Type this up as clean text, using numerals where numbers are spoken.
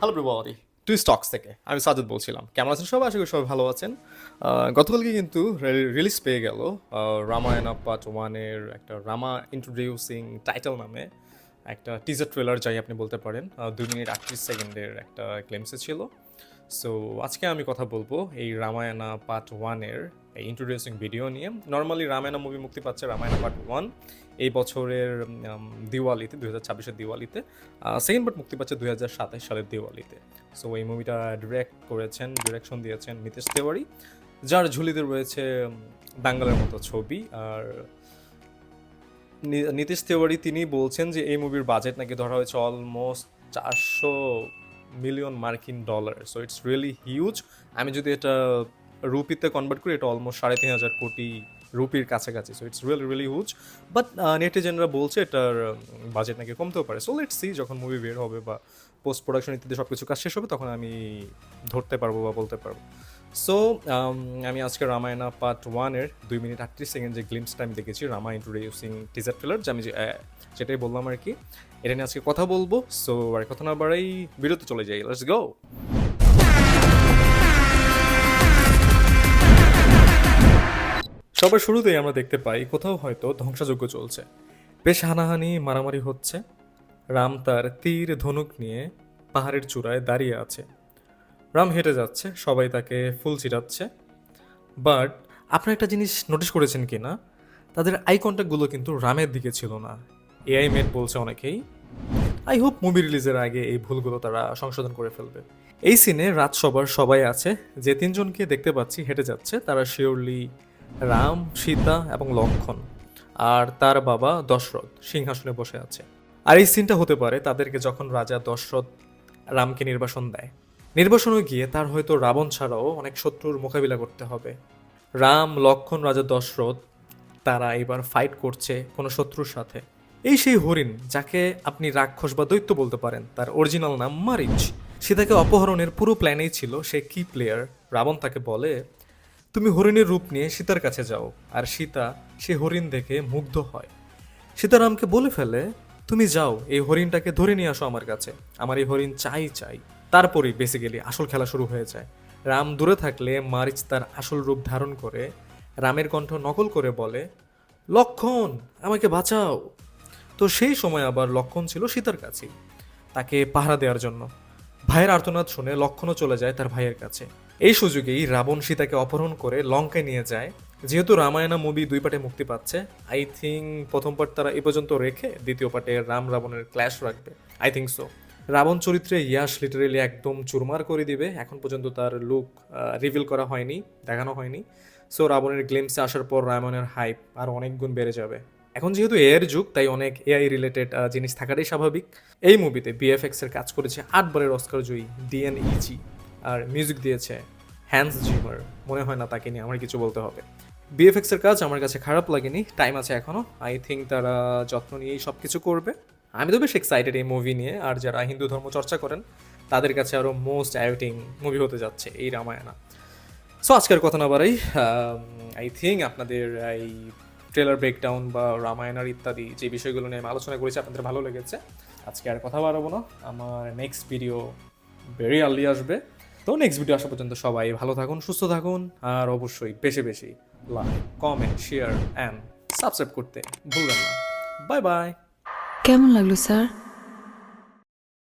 Hello everybody, two stocks থেকে আমি সাজিদ বলছিলাম। কেমন আছেন সবাই? আশা করি সবাই ভালো আছেন। গতকালকে কিন্তু রিলিজ পেয়ে গেল রামায়ণা পার্ট ওয়ানের একটা রামা ইন্ট্রোডিউসিং টাইটেল নামে একটা টিজার ট্রেলার যাই আপনি বলতে পারেন। 2 মিনিট 38 সেকেন্ডের একটা গ্লিমসে ছিল। সো আজকে আমি কথা বলবো এই রামায়ণা পার্ট ওয়ানের এই ইন্ট্রোডিউসিং ভিডিও নিয়ে। নর্মালি রামায়ণা মুভি মুক্তি পাচ্ছে রামায়ণা পার্ট ওয়ান এই বছরের দিওয়ালিতে, 2026-এর দিওয়ালিতে। সেকেন্ড পার্ট মুক্তি পাচ্ছে 2027 সালের দিওয়ালিতে। সো এই মুভিটা ডিরেকশন দিয়েছেন নিতেশ তেওয়ারি, যার ঝুলিতে রয়েছে বাঙ্গালের মতো ছবি। আর নিতেশ তেওয়ারি তিনি বলছেন যে এই মুভির বাজেট নাকি ধরা হয়েছে অলমোস্ট 400 মিলিয়ন মার্কিন dollar. So it's really huge. আমি যদি এটা রুপিতে কনভার্ট করি, এটা অলমোস্ট 3,500 কোটি রুপির কাছাকাছি। So it's really huge. But নেটিজেনরা বলছে এটার বাজেট নাকি কমতেও পারে। সো লেটস সি, যখন মুভি বের হবে বা পোস্ট প্রোডাকশন ইত্যাদি সব কিছু কাজ শেষ হবে, তখন আমি ধরতে পারবো বা বলতে পারবো। সো আমি আজকে রামায়ণা পার্ট ওয়ানের 2 মিনিট 38 সেকেন্ড যে গ্লিমসটা আমি দেখেছি, রামা ইন্ট্রোডিউসিং টিজার ট্রেলার, যে আমি যেটাই বললাম আর কি, এটা নিয়ে আজকে কথা বলবো। সো আর কথা না বাড়াই ভিডিওতে চলে যাই, লেটস গো। সবার শুরুতেই আমরা দেখতে পাই কোথাও হয়তো ধ্বংসযজ্ঞ চলছে, বেশ হানাহানি মারামারি হচ্ছে। রাম তার তীর ধনুক নিয়ে পাহাড়ের চূড়ায় দাঁড়িয়ে আছে। রাম হেঁটে যাচ্ছে, সবাই তাকে ফুল ছিটাচ্ছে। বাট আপনার একটা জিনিস নোটিস করেছেন কি না, তাদের আই কন্ট্যাক্টগুলো কিন্তু রামের দিকে ছিল না, এআই মেড বলছে অনেকেই। আই হোপ মুভি রিলিজের আগে এই ভুলগুলো তারা সংশোধন করে ফেলবে। এই সিনে রাজসভার সবাই আছে, যে তিনজনকে দেখতে পাচ্ছি হেঁটে যাচ্ছে তারা শিওরলি রাম, সীতা এবং লক্ষ্মণ। আর তার বাবা দশরথ সিংহাসনে বসে আছে। আর এই সিনটা হতে পারে তাদেরকে যখন রাজা দশরথ রামকে নির্বাসন দেয়। নির্বাসনে গিয়ে তার হয়তো রাবণ ছাড়াও অনেক শত্রুর মোকাবিলা করতে হবে। রাম, লক্ষ্মণ, রাজা দশরথ তারা এবার ফাইট করছে কোনো শত্রুর সাথে। এই সেই হরিণ যাকে আপনি রাক্ষস বা দৈত্য বলতে পারেন, তার অরিজিনাল নাম মারিচ। সীতাকে অপহরণের পুরো প্ল্যানেই ছিল সে কি প্লেয়ার। রাবণ তাকে বলে, তুমি হরিণের রূপ নিয়ে সীতার কাছে যাও। আর সীতা সে হরিণ দেখে মুগ্ধ হয়। সীতারামকে বলে ফেলে, তুমি যাও এই হরিণটাকে ধরে নিয়ে আসো আমার কাছে, আমার এই হরিণ চাই চাই। তারপরেই বেসিক্যালি আসল খেলা শুরু হয়ে যায়। রাম দূরে থাকলে মারিচ তার আসল রূপ ধারণ করে রামের কণ্ঠ নকল করে বলে, লক্ষ্মণ আমাকে বাঁচাও। তো সেই সময় আবার লক্ষ্মণ ছিল সীতার কাছেই, তাকে পাহারা দেওয়ার জন্য। ভাইয়ের আর্তনাদ শুনে লক্ষ্মণও চলে যায় তার ভাইয়ের কাছে। এই সুযোগেই রাবণ সীতাকে অপহরণ করে লঙ্কায় নিয়ে যায়। যেহেতু রামায়ণা মুভি 2 পার্টে মুক্তি পাচ্ছে, আই থিঙ্ক প্রথম পার্ট তারা এ পর্যন্ত রেখে দ্বিতীয় পার্টে রাম রাবণের ক্ল্যাশ রাখবে। I think so. রাবণ চরিত্রে ইয়াশ লিটারেলি একদম চুরমার করে দিবে। এখন পর্যন্ত তার লুক রিভিল করা হয়নি, দেখানো হয়নি। সো রাবণের গ্লিমসে আসার পর রামায়ণের হাইপ আর অনেক গুণ বেড়ে যাবে। এখন যেহেতু এর যুগ, তাই অনেক এআই রিলেটেড জিনিস থাকাটাই স্বাভাবিক। এই মুভিতে বিএফএক্স এর কাজ করেছে 8 বারের অস্কার জয়ী ডিএনইজি, আর মিউজিক দিয়েছে হ্যান্স জিমার। মনে হয় না তাকে নিয়ে আমার কিছু বলতে হবে। বিএফএক্স এর কাজ আমার কাছে খারাপ লাগেনি, টাইম আছে এখনো। আই থিঙ্ক তারা যত্ন নিয়েই সব কিছু করবে। আমি তো বেশ এক্সাইটেড এই মুভি নিয়ে। আর যারা হিন্দু ধর্ম চর্চা করেন তাদের কাছে আরও মোস্ট অ্যাওয়েটিং মুভি হতে যাচ্ছে এই রামায়ণা। সো আজকের কথা না বাড়াই, আই থিঙ্ক আপনাদের এই ট্রেলার ব্রেকডাউন বা রামায়ণার ইত্যাদি যে বিষয়গুলো নিয়ে আমি আলোচনা করেছি আপনাদের ভালো লেগেছে। আজকে আর কথা বাড়াবো না, আমার নেক্সট ভিডিও ভেরি আর্লি আসবে। তো নেক্সট ভিডিও আসা পর্যন্ত সবাই ভালো থাকুন, সুস্থ থাকুন। আর অবশ্যই বেশি বেশি like, comment, share and subscribe করতে ভুলবেন না। Bye bye. কেমন লাগলো স্যার?